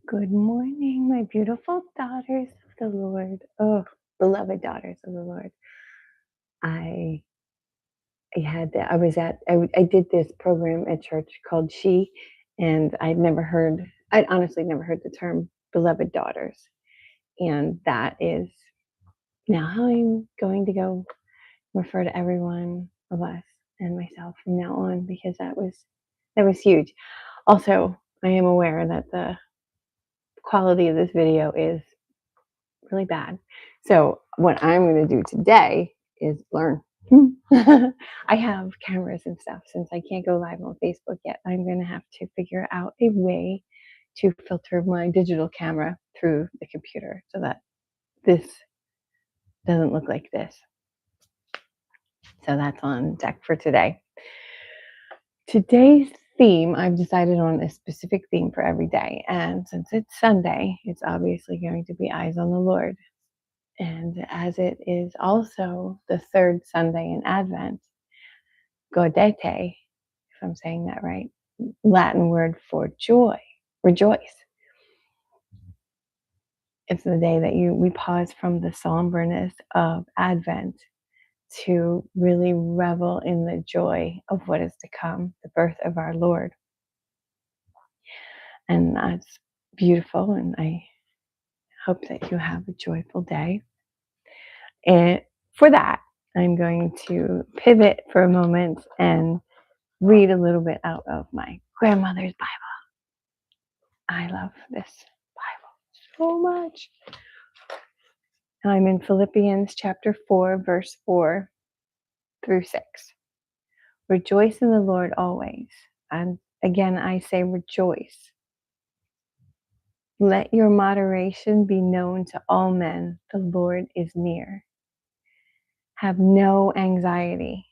Good morning, my beautiful daughters of the Lord. Oh, beloved daughters of the Lord. I I did this program at church called She, and I'd honestly never heard the term beloved daughters. And that is now how I'm going to go refer to every one of us and myself from now on, because that was huge. Also, I am aware that the quality of this video is really bad. So what I'm going to do today is learn. I have cameras and stuff. Since I can't go live on Facebook yet, I'm going to have to figure out a way to filter my digital camera through the computer so that this doesn't look like this. So that's on deck for today. Today's theme, I've decided on a specific theme for every day. And since it's Sunday, it's obviously going to be Eyes on the Lord. And as it is also the third Sunday in Advent, Gaudete, if I'm saying that right, Latin word for joy, rejoice. It's the day that we pause from the somberness of Advent to really revel in the joy of what is to come, the birth of our Lord. And that's beautiful, and I hope that you have a joyful day. And for that, I'm going to pivot for a moment and read a little bit out of my grandmother's Bible. I love this Bible so much. I'm in Philippians chapter 4, verse 4 through 6. Rejoice in the Lord always. And again, I say rejoice. Let your moderation be known to all men. The Lord is near. Have no anxiety,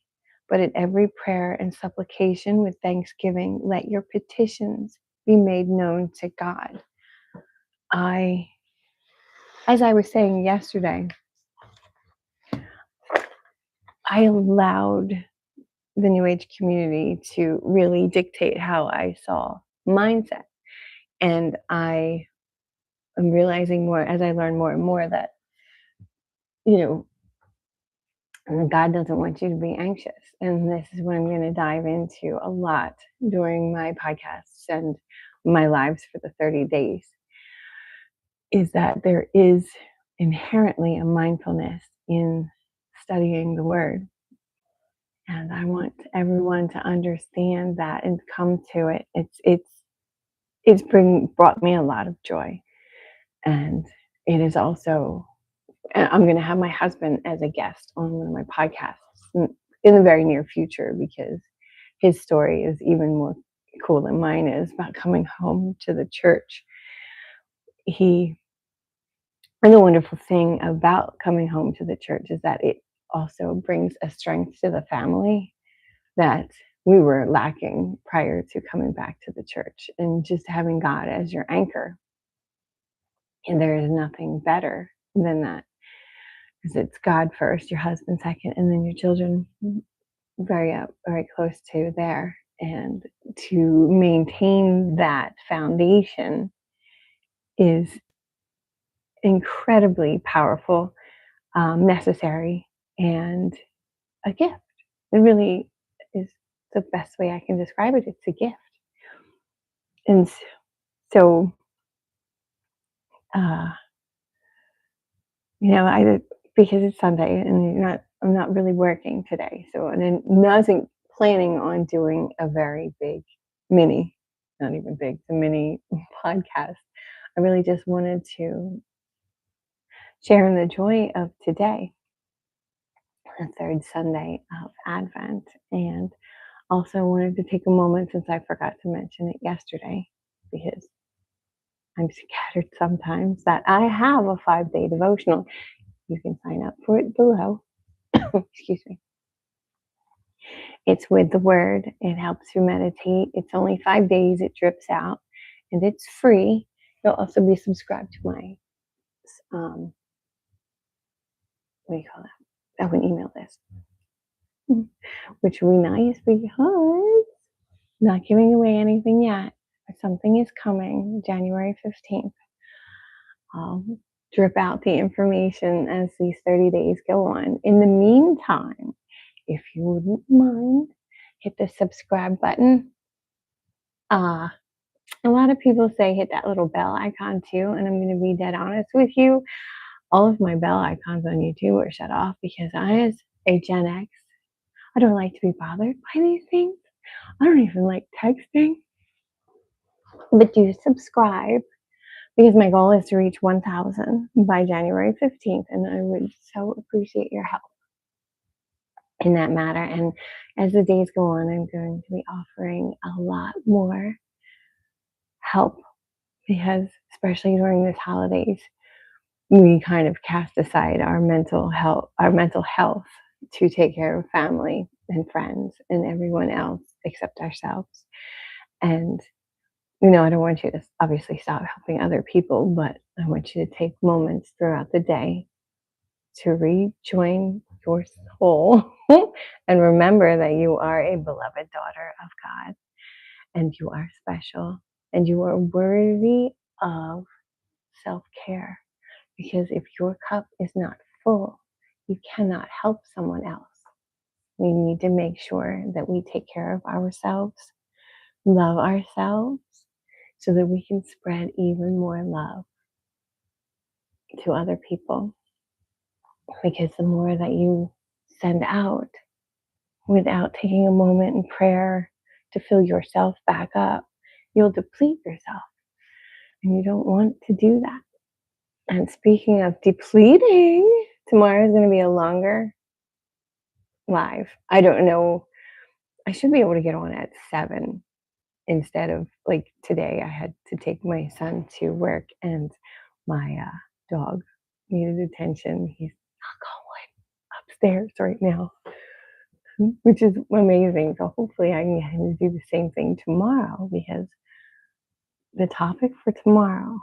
but in every prayer and supplication with thanksgiving, let your petitions be made known to God. As I was saying yesterday, I allowed the New Age community to really dictate how I saw mindset. And I am realizing more as I learn more and more that, God doesn't want you to be anxious. And this is what I'm going to dive into a lot during my podcasts and my lives for the 30 days, is that there is inherently a mindfulness in studying the word. And I want everyone to understand that and come to it. It's brought me a lot of joy. And it is also, I'm going to have my husband as a guest on one of my podcasts in the very near future, because his story is even more cool than mine is about coming home to the church. And the wonderful thing about coming home to the church is that it also brings a strength to the family that we were lacking prior to coming back to the church, and just having God as your anchor. And there is nothing better than that, because it's God first, your husband second, and then your children very close to there. And to maintain that foundation is incredibly powerful, necessary, and a gift. It really is the best way I can describe it. It's a gift. And so, because it's Sunday and I'm not really working today. So, and I wasn't planning on doing a very big mini, not even big, the mini podcast. I really just wanted to share in the joy of today, the third Sunday of Advent. And also wanted to take a moment, since I forgot to mention it yesterday, because I'm scattered sometimes, that I have a 5-day devotional. You can sign up for it below. Excuse me. It's with the word. It helps you meditate. It's only 5 days. It drips out, and it's free. You'll also be subscribed to my, what do you call that? Oh, an email list, which will be nice because I'm not giving away anything yet. I something is coming January 15th. I'll drip out the information as these 30 days go on. In the meantime, if you wouldn't mind, hit the subscribe button. A lot of people say hit that little bell icon too, and I'm going to be dead honest with you. All of my bell icons on YouTube are shut off because as a Gen X, I don't like to be bothered by these things. I don't even like texting. But do subscribe because my goal is to reach 1,000 by January 15th, and I would so appreciate your help in that matter. And as the days go on, I'm going to be offering a lot more help because, especially during this holidays, we kind of cast aside our mental health to take care of family and friends and everyone else except ourselves. And I don't want you to obviously stop helping other people, but I want you to take moments throughout the day to rejoin your soul and remember that you are a beloved daughter of God and you are special and you are worthy of self-care. Because if your cup is not full, you cannot help someone else. We need to make sure that we take care of ourselves, love ourselves, so that we can spread even more love to other people. Because the more that you send out without taking a moment in prayer to fill yourself back up, you'll deplete yourself. And you don't want to do that. And speaking of depleting, tomorrow is going to be a longer live. I don't know. I should be able to get on at 7 instead of like today. I had to take my son to work and my dog needed attention. He's not going upstairs right now, which is amazing. So hopefully I can get him to do the same thing tomorrow because the topic for tomorrow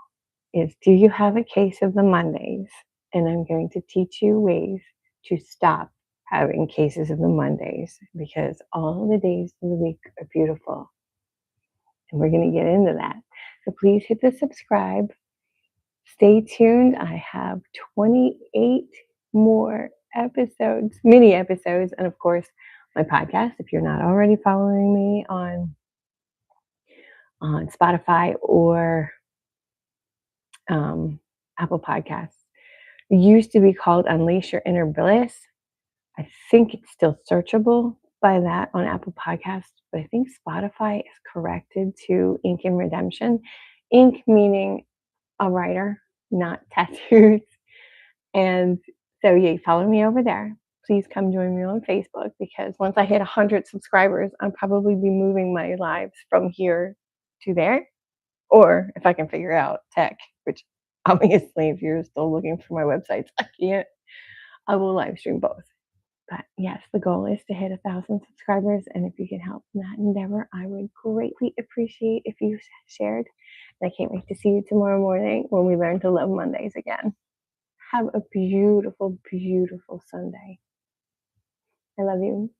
is, do you have a case of the Mondays? And I'm going to teach you ways to stop having cases of the Mondays because all the days of the week are beautiful. And we're going to get into that. So please hit the subscribe. Stay tuned. I have 28 more episodes, mini episodes, and of course, my podcast. If you're not already following me on Spotify or Apple Podcasts, it used to be called Unleash Your Inner Bliss. I think it's still searchable by that on Apple Podcasts, but I think Spotify is corrected to Ink and Redemption. Ink meaning a writer, not tattoos. And so yeah, follow me over there. Please come join me on Facebook because once I hit 100 subscribers, I'll probably be moving my lives from here to there. Or if I can figure out tech, which obviously if you're still looking for my websites, I can't, I will live stream both. But yes, the goal is to hit 1,000 subscribers. And if you can help in that endeavor, I would greatly appreciate if you shared. And I can't wait to see you tomorrow morning when we learn to love Mondays again. Have a beautiful, beautiful Sunday. I love you.